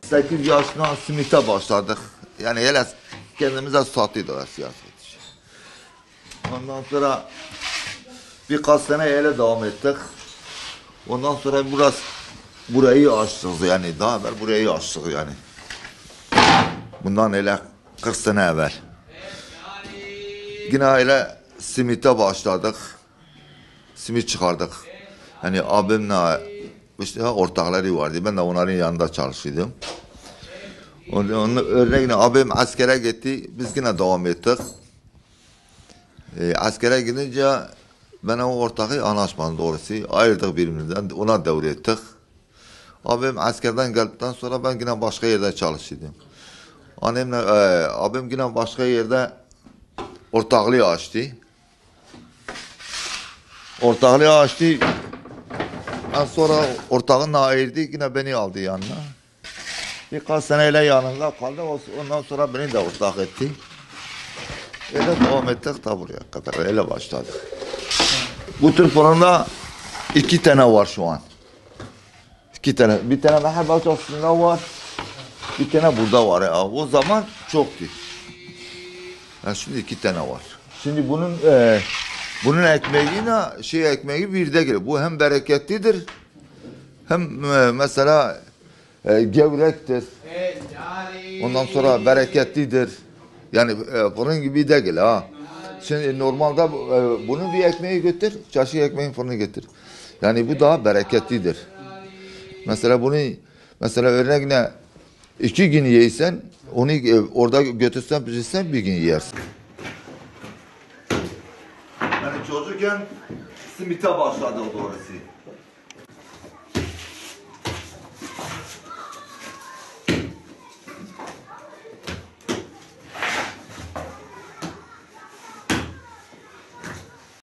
Sekiz yaşından simite başladık. Yani hele kendimize satıyorduk siyaset. Ondan sonra birkaç sene öyle devam ettik. Ondan sonra burayı açtık yani daha evvel burayı açtık yani. Bundan öyle 40 sene evvel. Yine öyle simite başladık. Simit çıkardık. Hani abimle işte ortakları vardı. Ben de onların yanında çalışıyordum. Onun örneğine abim askere gitti. Biz yine devam ettik. Askere gidince ben o ortağı anlaşmadım doğrusu. Ayırdık birbirimizden. Ona devrettik. Abim askerden geldikten sonra ben yine başka yerde çalışıyordum. Abim yine başka yerde ortaklığı açtı. Ortaklığı açtı. En sonra ortağınla ayırdı. Yine beni aldı yanına. Birkaç seneyle yanında kaldı. Ondan sonra beni de ortak etti. Öyle devam ettik da buraya kadar. Öyle başladık. Bu tür fırında 2 tane var şu an. 2 tane. Bir tane Meher Bahçesi'nde var. Bir tane burada var. Ya. O zaman çoktu. Yani şimdi 2 tane var. Şimdi bunun ekmeği ekmeği bir de geliyor. Bu hem bereketlidir hem mesela gevrektir. Ondan sonra bereketlidir. Yani fırın gibi değil ha. Şimdi normalde bunun bir ekmeği götür, çarşı ekmeğin fırını getir. Yani bu daha bereketlidir. Mesela örneğine 2 gün yiysen, onu orada götürsen pişirsen bir gün yersin. Yani çocukken simite başladık doğrusu.